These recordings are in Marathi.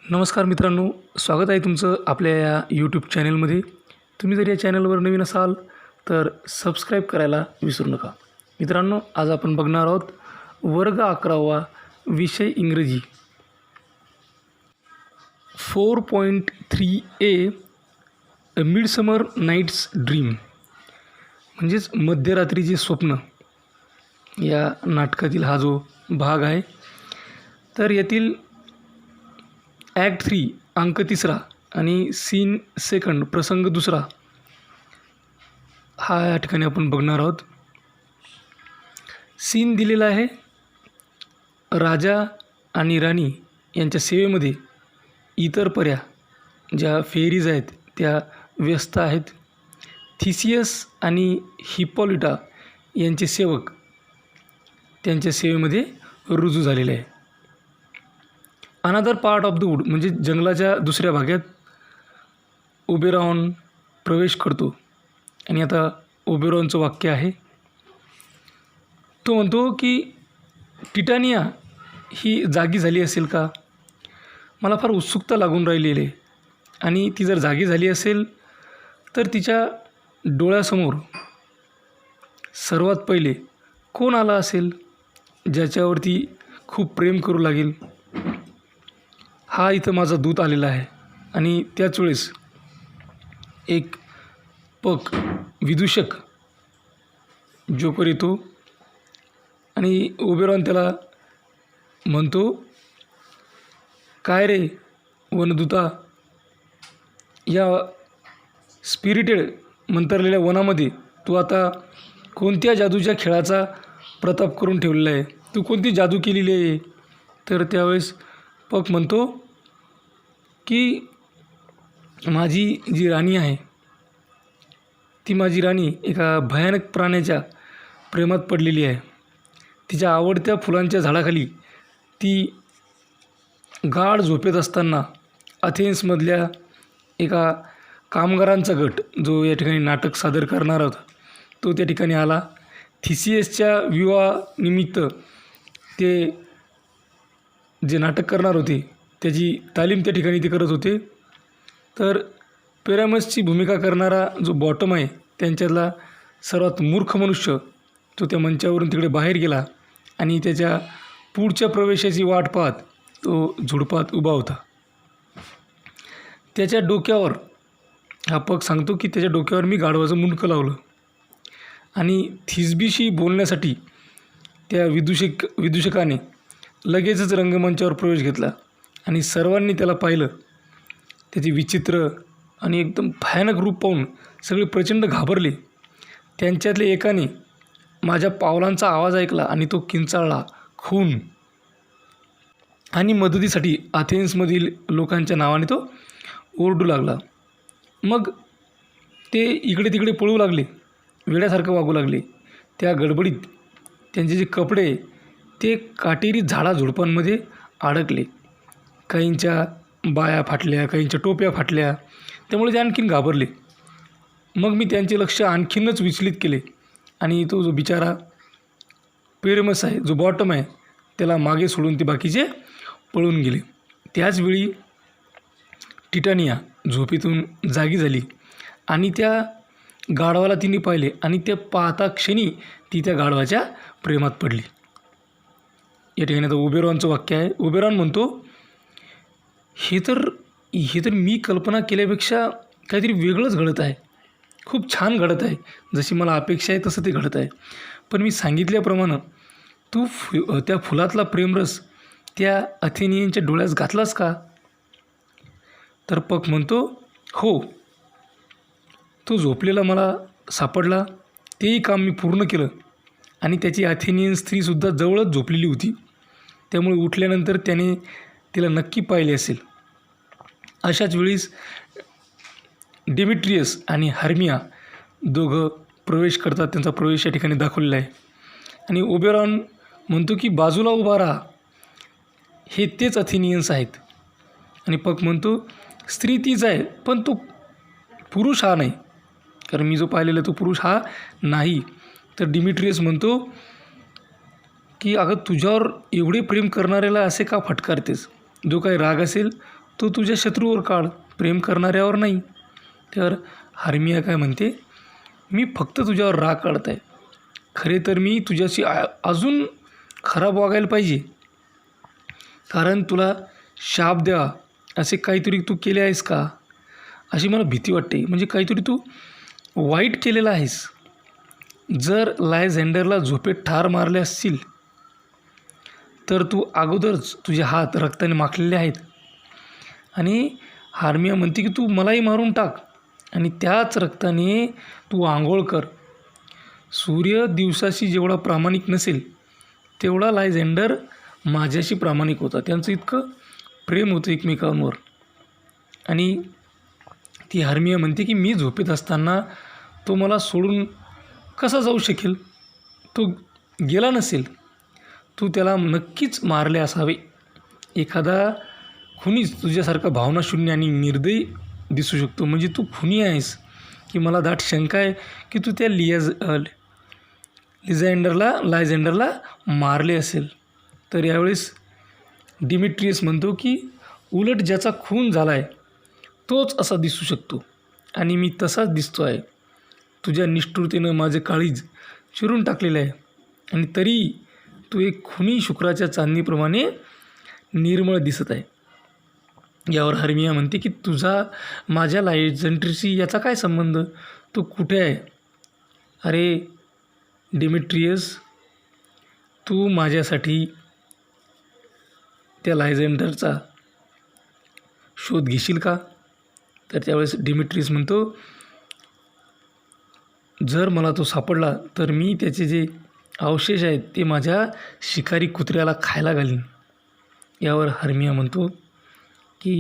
नमस्कार मित्रांनो, स्वागत आहे तुमचं आपल्या या यूट्यूब चॅनलमध्ये. तुम्ही जर या चॅनलवर नवीन असाल तर सबस्क्राईब करायला विसरू नका. मित्रांनो, आज आपण बघणार आहोत वर्ग 11वा विषय इंग्रजी 4.3a अ मिडसमर नाईट्स ड्रीम म्हणजेच मध्यरात्रीचे स्वप्न या नाटकातील हा जो भाग आहे. तर यातील ॲक्ट 3 अंक 3 आणि सीन 2 प्रसंग 2 हा या ठिकाणी आपण बघणार आहोत. सीन दिलेला आहे. राजा आणि राणी यांच्या सेवेमध्ये इतर पर्या ज्या फेरीज आहेत त्या व्यस्त आहेत. थिसियस आणि हिप्पॉलिटा यांचे सेवक त्यांच्या सेवेमध्ये रुजू झालेले आहे. Another part of the wood म्हणजे जंगलाच्या दुसऱ्या भागात ओबेरॉन प्रवेश करतो आणि आता ओबेरॉनचं वाक्य आहे. तो म्हणतो की टिटानिया ही जागी झाली असेल का? मला फार उत्सुकता लागून राहिलेली आहे आणि ती जर जागी झाली असेल तर तिच्या डोळ्यासमोर सर्वात पहिले कोण आला असेल ज्याच्यावरती खूप प्रेम करू लागेल. हा इथं माझा दूत आलेला आहे. आणि त्याच वेळेस एक पक विदूषक जोकर येतो आणि ओबेरॉन त्याला म्हणतो, काय रे वनदूता, या स्पिरिटेड मंतरलेल्या वनामध्ये तू आता कोणत्या जादूच्या खेळाचा प्रताप करून ठेवलेला आहे? तू कोणती जादू केलेली आहे? तर त्यावेळेस पक म्हणतो की माझी जी राणी आहे ती माझी राणी एका भयानक प्राण्याच्या प्रेमात पडलेली आहे. तिच्या आवडत्या फुलांच्या झाडाखाली ती गाढ झोपेत असताना अथेन्समधल्या एका कामगारांचा गट जो या ठिकाणी नाटक सादर करणार होता तो त्या ठिकाणी आला. थिसियसच्या विवाहानिमित्त ते जे नाटक करणार होते त्याची तालीम त्या ठिकाणी ते करत होते. तर पेरामसची भूमिका करणारा जो बॉटम आहे त्यांच्यातला सर्वात मूर्ख मनुष्य तो त्या मंचावरून तिकडे बाहेर गेला आणि त्याच्या पुढच्या प्रवेशाची वाट पाहत तो झुडपात उभा होता. त्याच्या डोक्यावर हा पग सांगतो की त्याच्या डोक्यावर मी गाढवाचं मुंडकं लावलं आणि थिस्बीशी बोलण्यासाठी त्या विदूषकाने लगेचच रंगमंचावर प्रवेश घेतला आणि सर्वांनी त्याला पाहिलं. त्याची विचित्र आणि एकदम भयानक रूप पाहून सगळे प्रचंड घाबरले. त्यांच्यातले एकाने माझ्या पावलांचा आवाज ऐकला आणि तो किंचाळला, खून आणि मदतीसाठी अथेन्समधील लोकांच्या नावाने तो ओरडू लागला. मग ते इकडे तिकडे पळू लागले, वेड्यासारखं वागू लागले. त्या गडबडीत त्यांचे जे कपडे ते काटेरी झाडाझुडपांमध्ये अडकले. काहींच्या बाया फाटल्या, काहींच्या टोप्या फाटल्या, त्यामुळे ते आणखीन घाबरले. मग मी त्यांचे लक्ष आणखीनच विचलित केले आणि तो जो बिचारा पेरमस आहे, जो बॉटम आहे, त्याला मागे सोडून ते बाकीचे पळून गेले. त्याचवेळी टिटानिया झोपेतून जागी झाली आणि त्या गाढवाला तिने पाहिले आणि त्या पाहता क्षणी ती त्या गाढवाच्या प्रेमात पडली. या ठिकाणी आता ओबेरॉनचं वाक्य आहे. ओबेरॉन म्हणतो, हे तर मी कल्पना केल्यापेक्षा काहीतरी वेगळंच घडत आहे. खूप छान घडत आहे. जशी मला अपेक्षा आहे तसं ते घडत आहे. पण मी सांगितल्याप्रमाणे तू त्या फुलातला प्रेमरस त्या अथेनियनच्या डोळ्यात घातलास का? तर पक म्हणतो, हो, तो झोपलेला मला सापडला, तेही काम मी पूर्ण केलं आणि त्याची अथेनियन स्त्रीसुद्धा जवळच झोपलेली होती. त्यामुळे उठल्यानंतर त्याने तिला नक्की पाहिले असेल. अशाच वेळीस डेमेट्रियस आणि हर्मिया दोघं प्रवेश करतात. त्यांचा प्रवेश या ठिकाणी दाखवलेला आहे. आणि ओबेरॉन म्हणतो की बाजूला उभा राहा, हे तेच अथेनियन्स आहेत. आणि पक म्हणतो, स्त्री तीच आहे पण तो पुरुष हा नाही, कारण मी जो पाहिलेला तो पुरुष हा नाही. तर डिमिट्रियस म्हणतो की अगं तुझ्यावर एवढे प्रेम करणाऱ्याला असे का फटकारतेस? जो काही राग असेल तो तुझ्या शत्रूवर काढ, प्रेम करणाऱ्यावर नाही. तर हार्मिया काय म्हणते, मी फक्त तुझ्यावर राग काढत आहे. खरे तर मी तुझ्याशी अजून खराब वागायला पाहिजे, कारण तुला शाप द्या असे काहीतरी तू केले आहेस का, अशी मला भीती वाटते. म्हणजे काहीतरी तू वाईट केलेलं आहेस. जर लायझेंडरला झोपेत ठार मारले असतील तर तू अगोदरच तुझे हात रक्ताने माखलेले आहेत. आणि हार्मिया म्हणते की तू मलाही मारून टाक आणि त्याच रक्ताने तू आंघोळ कर. सूर्य दिवसाशी जेवढा प्रामाणिक नसेल तेवढा लायझेंडर माझ्याशी प्रामाणिक होता. त्यांचं इतकं प्रेम होतं एकमेकांवर. आणि ती हार्मिया म्हणते की मी झोपेत असताना तो मला सोडून कसा जाऊ शकेल. तो गेला नसेल, तू त्याला नक्कीच मारले असावे. एखादा खुनीच तुझ्यासारखा भावनाशून्य आणि निर्दयी दिसू शकतो. म्हणजे तू खुनी आहेस की मला दाट शंका आहे की तू त्या लायझेंडरला मारले असेल. तर यावेळेस डिमिट्रियस म्हणतो की उलट ज्याचा खून झाला आहे तोच असा दिसू शकतो आणि मी तसाच दिसतो आहे. तुझ्या निष्ठुरतेनं माझे काळीज चिरून टाकलेलं आहे आणि तरी तू एक खुनी शुक्राच्या चांदणीप्रमाणे निर्मळ दिसत आहे. यावर हार्मिया म्हणते की तुझा माझ्या लायझेंडरशी याचा काय संबंध, तू कुठे आहे. अरे डिमिट्रियस, तू माझ्यासाठी त्या लायझेंडरचा शोध घेशील का. तर त्यावेळेस डिमिट्रियस म्हणतो, जर मला तो सापडला तर मी त्याचे जे अवशेष आहेत ते माझ्या शिकारी कुत्र्याला खायला घालीन. यावर हार्मिया म्हणतो की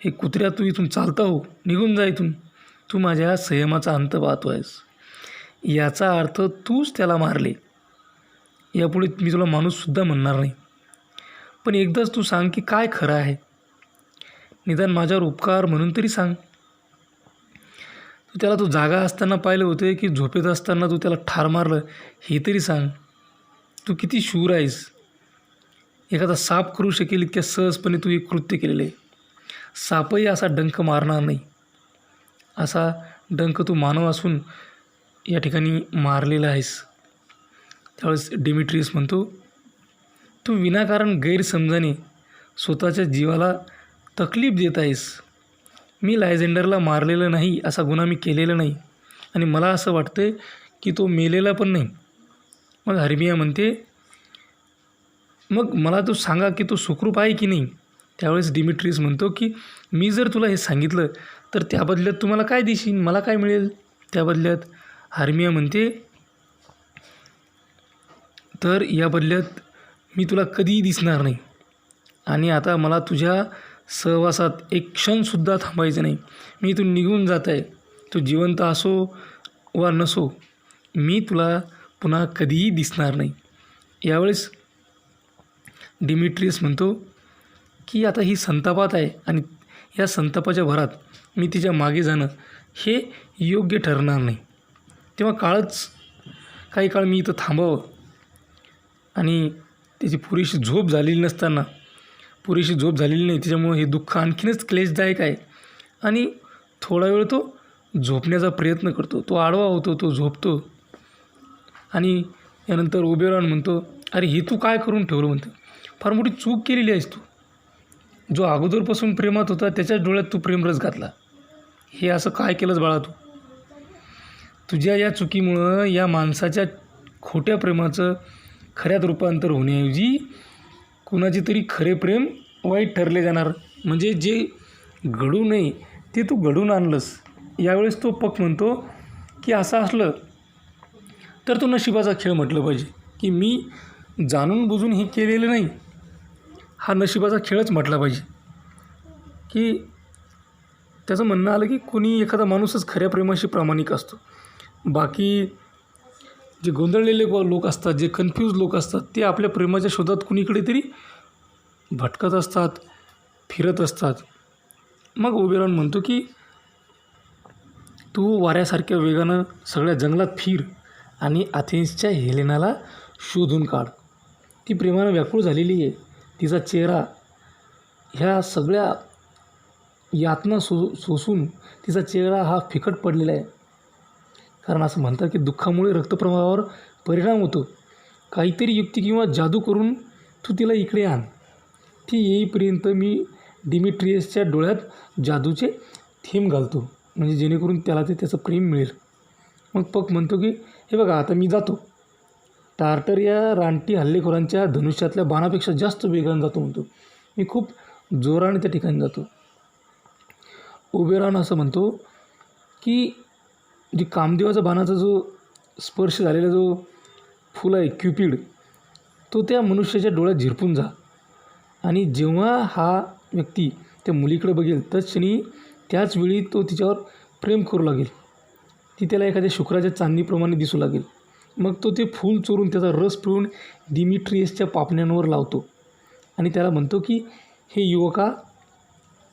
हे कुत्र्या, तू इथून चालता हो, निघून जा इथून. तू माझ्या संयमाचा अंत पाहतो आहेस. याचा अर्थ तूच त्याला मारले. यापुढे मी तुला माणूससुद्धा म्हणणार नाही. पण एकदाच तू सांग की काय खरं आहे. निदान माझ्यावर उपकार म्हणून तरी सांग. तू त्याला तो जागा असताना पाहिलं होते की झोपेत असताना तू त्याला ठार मारलं, हे तरी सांग. तू किती शूर आहेस. एखादा साप करू शकेल इतक्या सहजपणे तू एक कृत्य केलेलं आहे. सापही असा डंक मारणार नाही. असा डंक तू मानव असून या ठिकाणी मारलेला आहेस. त्यावेळेस डिमिट्रियस म्हणतो, तू विनाकारण गैरसमजाने स्वतःच्या जीवाला तकलीफ देत आहेस. मी लायझेंडरला मारलेलं नाही, असा गुन्हा मी केलेला नाही आणि मला असं वाटतं की तो मेलेला पण नाही. मग हार्मिया म्हणते, मग मला तू सांगा की तो सुखरूप आहे की नाही. त्यावेळेस डिमिट्रियस म्हणतो की मी जर तुला हे सांगितलं तर त्या बदल्यात तू मला काय देशील, मला काय मिळेल त्या बदल्यात. हार्मिया म्हणते, तर या बदल्यात मी तुला कधीही दिसणार नाही आणि आता मला तुझ्या सहवासात एक क्षणसुद्धा थांबायचं नाही. मी इथून निघून जात आहे. तू जिवंत असो वा नसो, मी तुला पुन्हा कधीही दिसणार नाही. यावेळेस डिमिट्रियस म्हणतो की आता ही संतापात आहे आणि या संतापाच्या भरात मी तिच्या मागे जाणं हे योग्य ठरणार नाही. तेव्हा काही काळ मी इथं थांबावं आणि त्याची पुरेशी झोप झालेली नाही. त्याच्यामुळे हे दुःख आणखीनच क्लेशदायक आहे. आणि थोडा वेळ तो झोपण्याचा प्रयत्न करतो. तो आडवा होतो, तो झोपतो आणि यानंतर ओबेरॉन म्हणतो, अरे हे तू काय करून ठेवलं. म्हणतो, फार मोठी चूक केलेली आहेस तू. जो अगोदरपासून प्रेमात होता त्याच्याच डोळ्यात तू प्रेमरस घातला. हे असं काय केलंस बाळा तू. तुझ्या या चुकीमुळं या माणसाच्या खोट्या प्रेमाचं खऱ्यात रूपांतर होण्याऐवजी कुणाचे तरी खरे प्रेम वाईट ठरले जाणार. म्हणजे जे घडू नये ते तू घडून आणलंस. यावेळेस तो पक म्हणतो की असं असलं तर तो नशिबाचा खेळ म्हटलं पाहिजे की मी जाणून बुजून हे केलेलं नाही. हा नशिबाचा खेळच म्हटला पाहिजे. की त्याचं म्हणणं आलं की कोणी एखादा माणूसच खऱ्या प्रेमाशी प्रामाणिक असतो. बाकी जे गोंधळलेले लोक असतात, जे कन्फ्यूज लोक असतात, ते आपल्या प्रेमाच्या शोधात कुणीकडे तरी भटकत असतात, फिरत असतात. मग ओबेरॉन म्हणतो की तू वाऱ्यासारख्या वेगानं सगळ्या जंगलात फिर आणि अथेन्सच्या हेलेनाला शोधून काढ. ती प्रेमानं व्याकुळ झालेली आहे. तिचा चेहरा ह्या सगळ्या यातना सोसून तिचा चेहरा हा फिकट पडलेला आहे. कारण असं म्हणतात की दुःखामुळे रक्तप्रवाहावर परिणाम होतो. काहीतरी युक्ती किंवा जादू करून तू तिला इकडे आण. ती येईपर्यंत मी डिमिट्रियसच्या डोळ्यात जादूचे थेंब घालतो, म्हणजे जेणेकरून त्याला त्याचं प्रेम मिळेल. मग पक म्हणतो की हे बघा आता मी जातो. टार्टर या रानटी हल्लेखोरांच्या धनुष्यातल्या बाणापेक्षा जास्त वेगाने जातो म्हणतो. मी खूप जोराने त्या ठिकाणी जातो. ओबेरॉन असं म्हणतो की जी कामदेवाचा बाणाचा जो स्पर्श झालेला जो फूल आहे क्युपिड, तो त्या मनुष्याच्या डोळ्यात झिरपून जा. आणि जेव्हा हा व्यक्ती त्या मुलीकडे बघेल तत्क्षणी त्याच वेळी तो तिच्यावर प्रेम करू लागेल. ती त्याला एखाद्या शुक्राच्या चांदणीप्रमाणे दिसू लागेल. मग तो ते फूल चोरून त्याचा रस पिळून डिमिट्रियसच्या पापण्यांवर लावतो आणि त्याला म्हणतो की हे युवका,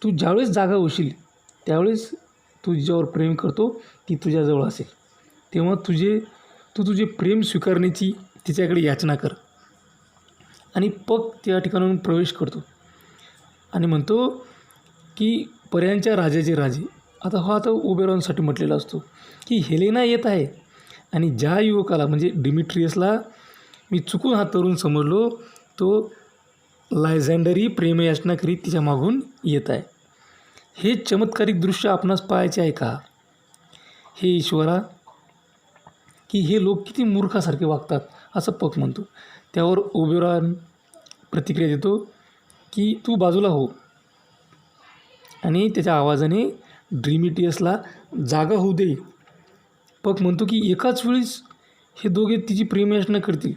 तू ज्यावेळेस जागा होशील त्यावेळेस तू जिच्यावर प्रेम करतो ती तुझ्याजवळ असेल, तेव्हा तुझे प्रेम स्वीकारण्याची तिच्याकडे याचना कर. आणि पक त्या ठिकाणाहून प्रवेश करतो आणि म्हणतो की पर्यांच्या राजाचे राजे. आता ओबेरॉनसाठी म्हटलेला असतो की हेलेना येत आहे. आणि ज्या युवकाला म्हणजे डिमिट्रियसला मी चुकून हा तरुण समजलो, तो लायझँडरही प्रेमयाचना करीत तिच्या मागून येत आहे. हे चमत्कारिक दृश्य आपणास पाहायचे आहे का? हे ईश्वरा, की हे लोक किती मूर्खासारखे वागतात, असं पक म्हणतो. त्यावर ओबेरॉन प्रतिक्रिया देतो की तू बाजूला हो. आणि त्याच्या आवाजाने डिमिट्रियसला जागा होऊ दे. पक म्हणतो की एकाच वेळीस हे दोघे तिची प्रेमयाचना करतील,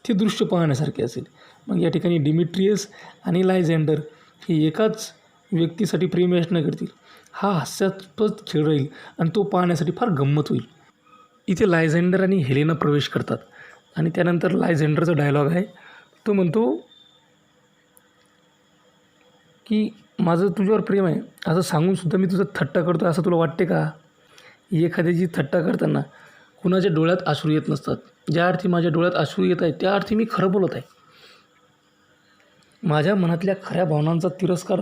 ते दृश्य पाहण्यासारखे असेल. मग या ठिकाणी डिमिट्रियस आणि लायझँडर हे एकाच व्यक्तीसाठी प्रेमयाचना करतील. हा हास्यास्पद खेळ राहील आणि तो पाहण्यासाठी फार गंमत होईल. इथे लायझँडर आणि हेलेना प्रवेश करतात आणि त्यानंतर लायझँडरचा डायलॉग आहे. तो म्हणतो की माझं तुझ्यावर प्रेम आहे असं सांगूनसुद्धा मी तुझा थट्टा करतो असं तुला वाटते का? एखाद्याची थट्टा करताना कुणाच्या डोळ्यात अश्रू येत नसतात. ज्या अर्थी माझ्या डोळ्यात अश्रू येत आहे त्या अर्थी मी खरं बोलत आहे. माझ्या मनातल्या खऱ्या भावनांचा तिरस्कार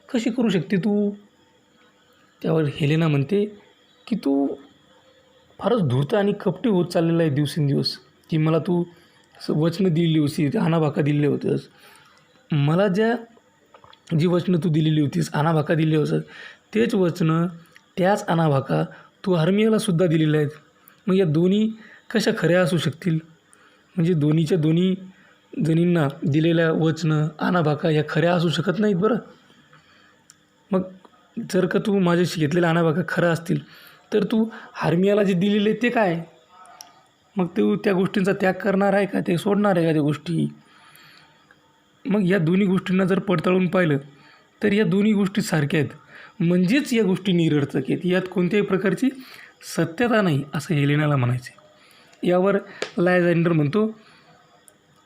कशी करू शकते तू? त्यावर हेलेना म्हणते की तू फारच धूर्त आणि कपटी होत चाललेला आहे दिवसेंदिवस. की मला तू वचनं दिलेली होती, आणाभाका दिलेले होतेस. मला जी वचनं तू दिलेली होतीस, आणाभाका दिले होतं, तेच वचनं त्याच आणाभाका तू हर्मियालासुद्धा दिलेल्या आहेत. मग या दोन्ही कशा खऱ्या असू शकतील? म्हणजे दोन्ही जणींना दिलेल्या वचनं आणाभाका ह्या खऱ्या असू शकत नाहीत बरं. मग जर का तू माझ्याशी घेतलेल्या आणाभाका खऱ्या असतील तर तू हर्मियाला जे दिलेले ते काय? मग तू त्या गोष्टींचा त्याग करणार आहे का? ते सोडणार आहे का त्या गोष्टी? मग या दोन्ही गोष्टींना जर पडताळून पाहिलं तर या दोन्ही गोष्टी सारख्या आहेत, म्हणजेच या गोष्टी निरर्थक आहेत. यात कोणत्याही प्रकारची सत्यता नाही असं हेलेनाला म्हणायचे. यावर लायझँडर म्हणतो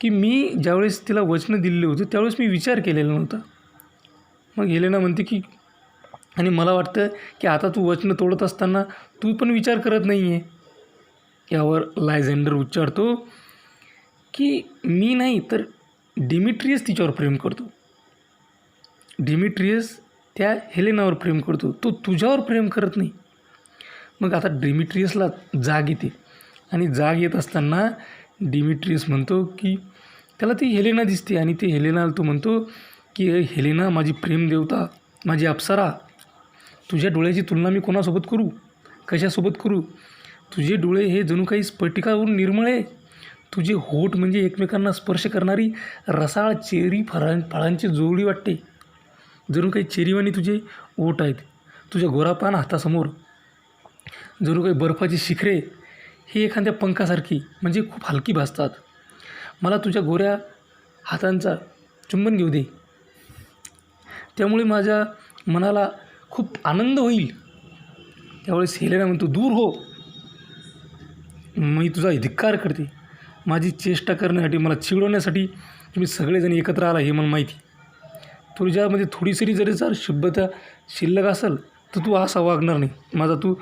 की मी ज्यावेळेस तिला वचनं दिलेली होती त्यावेळेस मी विचार केलेला नव्हता. मग हेलेना म्हणते की आणि मला वाटतं की आता तू वचनं तोडत असताना तू पण विचार करत नाही आहे. यावर लायझँडर उच्चारतो की मी नाही तर डिमिट्रियस तिच्यावर प्रेम करतो. डिमिट्रियस त्या हेलेनावर प्रेम करतो, तो तुझ्यावर प्रेम करत नाही. मग आता डिमिट्रियसला जाग येते आणि जाग येत असताना डिमिट्रियस म्हणतो की त्याला ती हेलेना दिसते आणि ते हेलेनाला तो म्हणतो की हेलेना, माझी प्रेमदेवता, माझी अप्सरा, तुझ्या डोळ्याची तुलना मी कोणासोबत करू? कशासोबत करू? तुझे डोळे हे जणू काही स्फटिकावरून निर्मळ आहे. तुझे होठ म्हणजे एकमेकांना स्पर्श करणारी रसाळ चेरी फळांची जोडी वाटते. जणू काही चेरीवाणी तुझे ओठ आहेत. तुझ्या गोरापान हातासमोर जणू काही बर्फाची शिखरे ही एखाद्या पंखासारखी म्हणजे खूप हलकी भासतात. मला तुझ्या गोऱ्या हातांचा चुंबन घेऊ दे, त्यामुळे माझ्या मनाला खूप आनंद होईल. त्यावेळेस हेलेना म्हणतो, दूर हो, मी तुझा धिक्कार करते. माझी चेष्टा करण्यासाठी, मला चिडवण्यासाठी तुम्ही सगळेजण एकत्र आला हे मला माहिती. तुझ्यामध्ये थोडीसरी जरी जर शुद्धता शिल्लक असेल तर तू असा वागणार नाही, माझा तू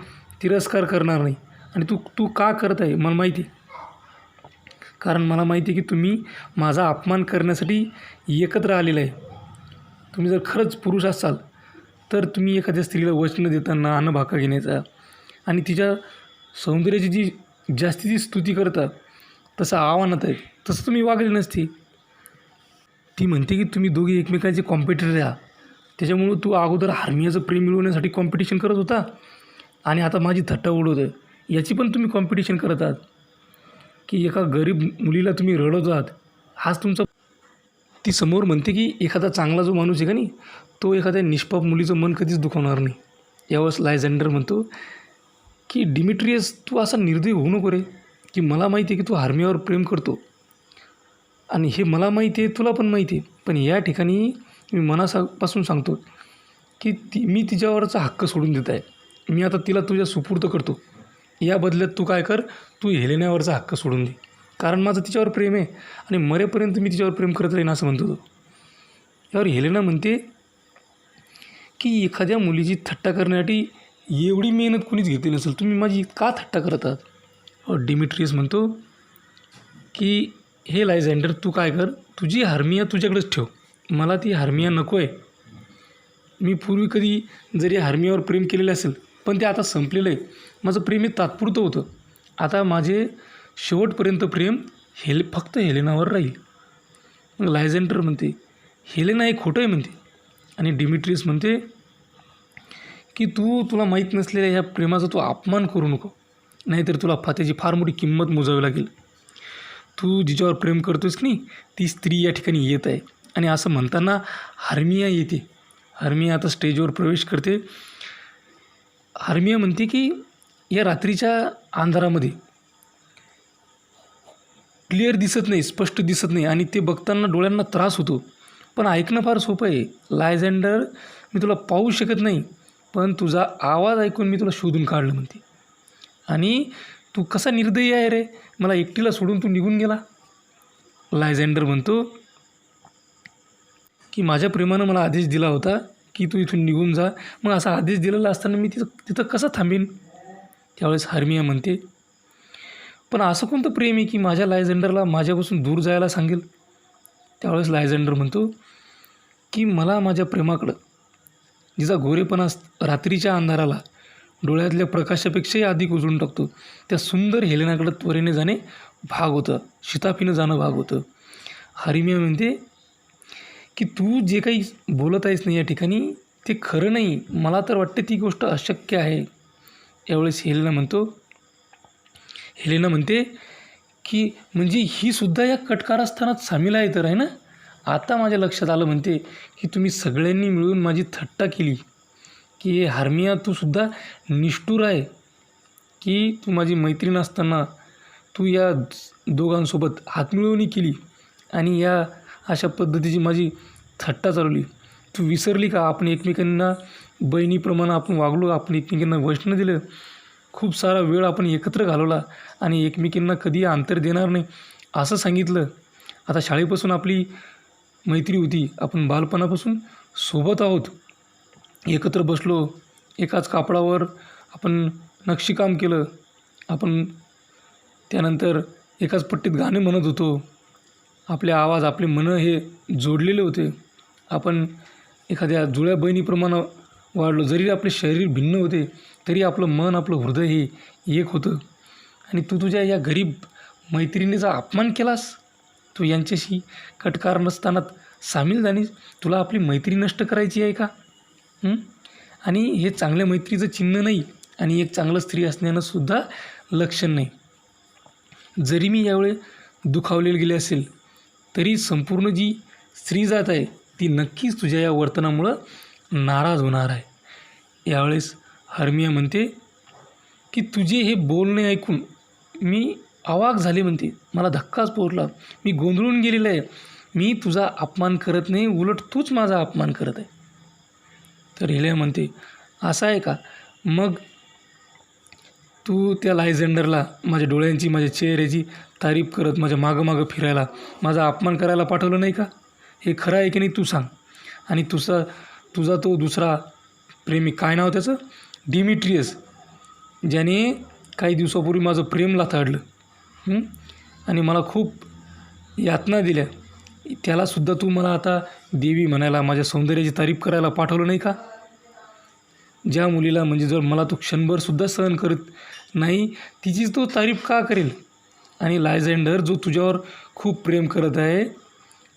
तिरस्कार करणार नाही. आणि तू का करत आहे मला माहिती आहे. कारण मला माहिती आहे की तुम्ही माझा अपमान करण्यासाठी एकत्र आलेला आहे. तुम्ही जर खरंच पुरुष असाल तर तुम्ही एखाद्या स्त्रीला वचन देताना भाका घेण्याचा आणि तिच्या सौंदर्याची जी जास्तीची स्तुती करता तसं आव्हानात आहे, तसं तुम्ही वागले नसते. ती म्हणते की तुम्ही दोघे एकमेकांचे कॉम्पिटिटर आहात. त्याच्यामुळं तू अगोदर हार्मियाचं प्रेम मिळवण्यासाठी कॉम्पिटिशन करत होता आणि आता माझी थट्टा उडवत आहे. याची पण तुम्ही कॉम्पिटिशन करत आहात की एका गरीब मुलीला तुम्ही रडवत आहात. हाच तुमचा. ती समोर म्हणते की एखादा चांगला जो माणूस आहे का नाही, तो एखाद्या निष्पाप मुलीचं मन कधीच दुखावणार नाही. यावेळेस लायझेंडर म्हणतो की डिमिट्रियस, तू असा निर्दयी होऊ नको रे, की मला माहिती आहे की तू हार्मियावर प्रेम करतो आणि हे मला माहिती आहे, तुला पण माहिती आहे. पण या ठिकाणी मी मनापासून सांगतो की मी तिच्यावरचा हक्क सोडून देत आहे. मी आता तिला तुझ्या सुपूर्द करतो. या बदल्यात तू काय कर, तू हेलेनावरचा हक्क सोडून दे, कारण माझं तिच्यावर प्रेम आहे आणि मरेपर्यंत मी तिच्यावर प्रेम करत राहीन असं म्हणतो तो. यावर हेलेना म्हणते की एखाद्या मुलीची थट्टा करण्यासाठी एवढी मेहनत कोणीच घेतली नसेल, तुम्ही माझी का थट्टा करत आहात. डिमिट्रियस म्हणतो की हे लायझेंडर, तू काय कर, तुझी हार्मिया तुझ्याकडेच ठेव, मला ती हार्मिया नको आहे. मी पूर्वी कधी जरी हार्मियावर प्रेम केलेलं असेल, पण ते आता संपलेलं आहे. माझं प्रेम हे तात्पुरतं होतं. आता माझे शेवटपर्यंत प्रेम फक्त हेलेनावर राहील. मग लायझेंडर म्हणते हेलेना हे खोटं आहे म्हणते. आणि डिमिट्रियस म्हणते की तुला माहीत नसलेल्या ह्या प्रेमाचा तू अपमान करू नको, नाहीतर तुला त्याची फार मोठी किंमत मोजावी लागेल. तू जिच्यावर प्रेम करतोस की नाही, ती स्त्री या ठिकाणी येत आहे. आणि असं म्हणताना हार्मिया येते. हार्मिया आता स्टेजवर प्रवेश करते. हार्मिया म्हणते की या रात्रीच्या अंधारामध्ये क्लिअर दिसत नाही, स्पष्ट दिसत नाही आणि ते बघताना डोळ्यांना त्रास होतो. पण ऐकणं फार सोपं आहे. लायझेंडर, मी तुला पाहू शकत नाही, पण तुझा आवाज ऐकून मी तुला शोधून काढलं म्हणते. आणि तू कसा निर्दयी आहे रे, मला एकटीला सोडून तू निघून गेला. लायझेंडर म्हणतो की माझ्या प्रेमानं मला आदेश दिला होता की तू इथून निघून जा. मग असा आदेश दिलेला असताना मी तिथं कसं थांबेन. त्यावेळेस हार्मिया म्हणते पण असं कोणतं प्रेम आहे की माझ्या लायझेंडरला माझ्यापासून दूर जायला सांगेल. त्यावेळेस लायझेंडर म्हणतो की मला माझ्या प्रेमाकडं, जिचा गोरेपणा रात्रीच्या अंधाराला डोळ्यातल्या प्रकाशापेक्षाही अधिक उजळून टाकतो, त्या सुंदर हेलेनाकडं त्वरेने जाणे भाग होतं, शिताफीनं जाणं भाग होतं. हार्मिया म्हणते की तू जे काही बोलत आहेस ना या ठिकाणी, ते खरं नाही. मला तर वाटते ती गोष्ट अशक्य आहे. यावेळेस हेलेना म्हणते की म्हणजे ही सुद्धा या कटकारस्थानात सामील आहे तर आहे ना. आता माझ्या लक्षात आलं म्हणते की तुम्ही सगळ्यांनी मिळून माझी थट्टा केली की हार्मिया, तू सुद्धा निष्ठुर आहे की तू माझी मैत्रीण असताना तू या दोघांसोबत हातमिळवणी केली आणि या अशा पद्धतीची माझी थट्टा चालवली. तू विसरली का आपण एकमेकांना बहिणीप्रमाणे आपण वागलो, आपण एकमेकांना वचनं दिलं, खूप सारा वेळ आपण एकत्र घालवला आणि एकमेकींना कधी अंतर देणार नाही असं सांगितलं. आता शाळेपासून आपली मैत्री होती, आपण बालपणापासून सोबत आहोत, एकत्र बसलो, एकाच कापडावर आपण नक्षीकाम केलं, आपण त्यानंतर एकाच पट्टीत गाणे म्हणत होतो, आपले आवाज आपले मनं हे जोडलेले होते, आपण एखाद्या जुळ्या बहिणीप्रमाणे वाढलो. जरी आपले शरीर भिन्न होते तरी आपलं मन, आपलं हृदय हे एक होतं. आणि तू तुझ्या या गरीब मैत्रिणीचा अपमान केलास, तू यांच्याशी कटकारस्थानात सामील झालीस. तुला आपली मैत्री नष्ट करायची आहे का. आणि हे चांगल्या मैत्रीचं चिन्ह नाही आणि एक चांगलं स्त्री असण्यानं सुद्धा लक्षण नाही. जरी मी यावेळी दुखावलेले गेले असेल तरी संपूर्ण जी स्त्री जात आहे ती नक्कीच तुझ्या या वर्तनामुळं नाराज होणार आहे. यावेळेस हार्मिया म्हणते की तुझे हे बोलणे ऐकून मी अवाक झाले म्हणते, मला धक्काच पोचला, मी गोंधळून गेलेलं आहे. मी तुझा अपमान करत नाही, उलट तूच माझा अपमान करत आहे. तर हेलेना म्हणते असं आहे का, मग तू त्या लायझेंडरला माझ्या डोळ्यांची, माझ्या चेहऱ्याची तारीफ करत माझ्या मागं फिरायला, माझा अपमान करायला पाठवलं नाही का. हे खरं आहे की नाही तू सांग. आणि तुझा तो दुसरा प्रेमी, काय नाव त्याचं, डिमिट्रियस, ज्याने काही दिवसापूर्वी माझं प्रेम लाथाडलं आणि मला खूप यातना दिल्या, त्यालासुद्धा तू मला आता देवी म्हणायला, माझ्या सौंदर्याची तारीफ करायला पाठवलं नाही का. ज्या मुलीला म्हणजे जर मला तो क्षणभरसुद्धा सहन करत नाही, तिचीच तो तारीफ का करेल? आणि लायझेंडर जो तुझ्यावर खूप प्रेम करत आहे,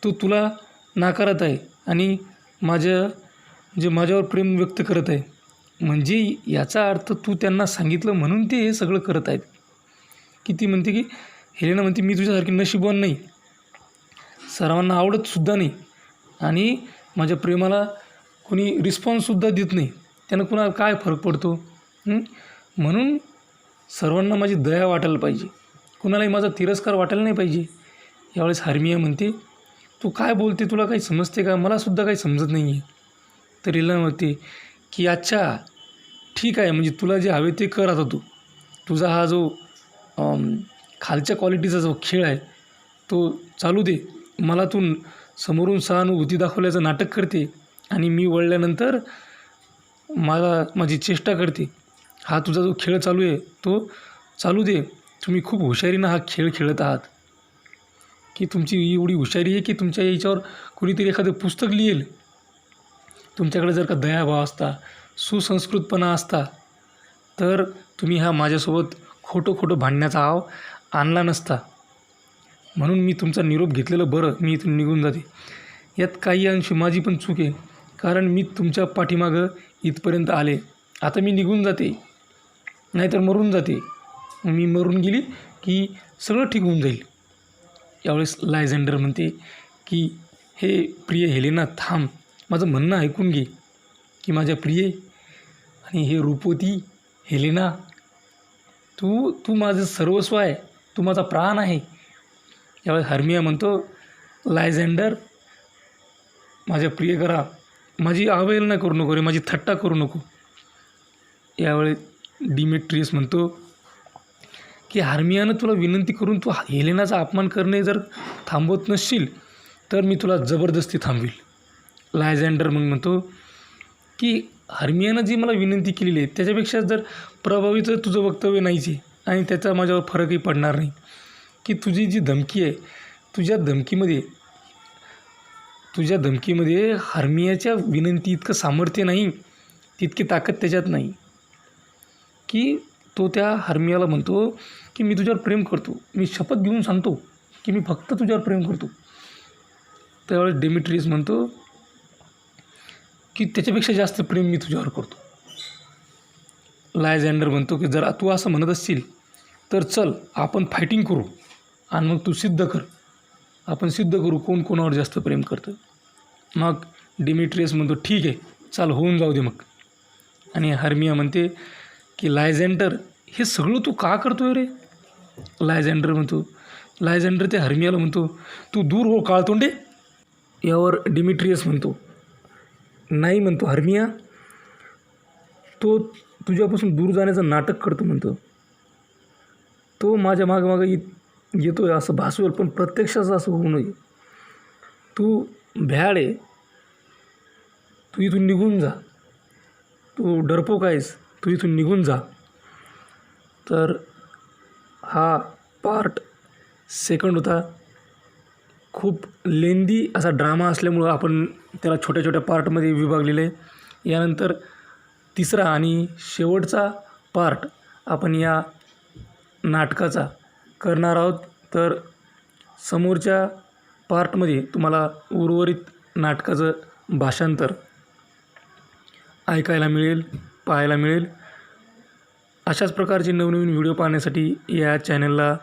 तो तुला नाकारत आहे आणि माझ्यावर प्रेम व्यक्त करत आहे. म्हणजे याचा अर्थ तू त्यांना सांगितलं म्हणून ते हे सगळं करत आहेत. की ती म्हणते की हेलेना म्हणते, मी तुझ्यासारखी नशीबवान नाही, सर्वांना आवडतसुद्धा नाही आणि माझ्या प्रेमाला कोणी रिस्पॉन्ससुद्धा देत नाही. त्यानं कुणाला काय फरक पडतो? म्हणून सर्वांना माझी दया वाटायला पाहिजे, कुणालाही माझा तिरस्कार वाटायला नाही पाहिजे. यावेळेस हर्मिया म्हणते, तू काय बोलते, तुला काही समजते का? मलासुद्धा काही समजत नाही आहे. तर हिला म्हणते की अच्छा ठीक आहे, म्हणजे तुला जे हवे ते कर आता. तुझा हा जो खालच्या क्वालिटीचा जो खेळ आहे तो चालू दे. मला तू समोरून सहानुभूती दाखवल्याचं नाटक करते आणि मी वळल्यानंतर माझी चेष्टा करते. हा तुझा जो खेळ चालू आहे तो चालू दे. तुम्ही खूप हुशारीनं हा खेळ खेळत आहात, की तुमची एवढी हुशारी आहे की तुमच्या याच्यावर कुणीतरी एखादं पुस्तक लिहेल. तुमच्याकडे जर का दयाभाव असता, सुसंस्कृतपणा असता, तर तुम्ही हा माझ्यासोबत खोटं भांडण्याचा हाव आणला नसता. म्हणून मी तुमचा निरोप घेतलेलं बरं, मी इथून निघून जाते. यात काही अंशी माझी पण चूक आहे, कारण मी तुमच्या पाठीमागं इथपर्यंत आले. आता मी निघून जाते, नाहीतर मरून जाते. मी मरून गेली की सगळं ठीक होऊन जाईल. यावेळेस लायझेंडर म्हणते की हे प्रिय हेलेना, थांब, माझं म्हणणं ऐकून घे. की माझ्या प्रिय आणि हे रूपवती हेलेना, तू माझं सर्वस्व आहे, तू माझा प्राण आहे. यावेळेस हर्मिया म्हणतो, लायझेंडर, माझ्या प्रिय करा, माझी अवहेलना करू नको रे, माझी थट्टा करू नको. यावेळेस डिमेट्रियस म्हणतो की हर्मियानं तुला विनंती करून तू हेलेनाचा अपमान करणे जर थांबवत नसशील तर मी तुला जबरदस्ती थांबवील. लायझेंडर मग म्हणतो की हर्मियानं जी मला विनंती केलेली आहे त्याच्यापेक्षा जर प्रभावित तुझं वक्तव्य नाहीच आहे आणि त्याचा माझ्यावर फरकही पडणार नाही. की तुझी जी धमकी आहे, तुझ्या धमकीमध्ये हर्मियाच्या विनंती इतकं सामर्थ्य नाही, तितकी ताकद त्याच्यात नाही. की तो त्या हर्मियाला म्हणतो की मी तुझ्यावर प्रेम करतो, मी शपथ घेऊन सांगतो की मी फक्त तुझ्यावर प्रेम करतो. त्यावेळेस डेमेट्रियस म्हणतो की त्याच्यापेक्षा जास्त प्रेम मी तुझ्यावर करतो. लायझेंडर म्हणतो की जर तू असं म्हणत असशील तर चल आपण फायटिंग करू आणि मग तू सिद्ध कर, आपण सिद्ध करू कोण कोणावर जास्त प्रेम करतं. मग डिमेट्रियस म्हणतो ठीक आहे, चाल होऊन जाऊ दे मग. आणि हर्मिया म्हणते की लायझेंडर, हे सगळं तू का करतोय रे? लायझेंडर ते हर्मियाला म्हणतो, तू दूर हो काळतोंडे. यावर डिमेट्रियस म्हणतो, नाही म्हणतो हर्मिया, तो तुझ्यापासून दूर जाण्याचं नाटक करतो म्हणतो. तो माझ्या मागं येतोय असं भासवेल, पण प्रत्यक्षाचं असं होऊ नये. तू भ्याड आहे, तू इथून निघून जा, तू डरपोक आहेस, तू इथून निघून जा. तर हा पार्ट सेकंड होता. खूप लेंदी असा ड्रामा असल्यामुळं आपण त्याला छोट्या छोट्या पार्टमध्ये विभागलेलं आहे. यानंतर तिसरा आणि शेवटचा पार्ट आपण या नाटकाचा करणार आहोत. तर समोरच्या पार्टमध्ये तुम्हाला उर्वरित नाटकाचं भाषांतर ऐकायला मिळेल, पाहायला मिळेल. अशाच प्रकारचे नवनवीन व्हिडिओ पाहण्यासाठी या चॅनलला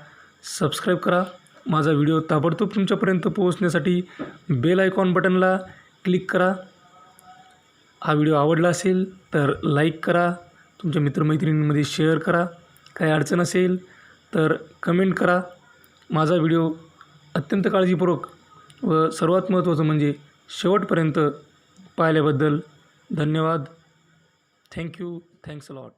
सबस्क्राईब करा. माझा व्हिडिओ ताबडतोब तुमच्यापर्यंत पोहोचण्यासाठी बेल आयकॉन बटनला क्लिक करा. हा व्हिडिओ आवडला असेल तर लाईक करा, तुमच्या मित्रमैत्रिणींमध्ये शेअर करा. काही अडचण असेल तर कमेंट करा. माझा व्हिडिओ अत्यंत काळजीपूर्वक व सर्वात महत्त्वाचं म्हणजे शेवटपर्यंत पाहिल्याबद्दल धन्यवाद. थँक्यू. Thanks a lot.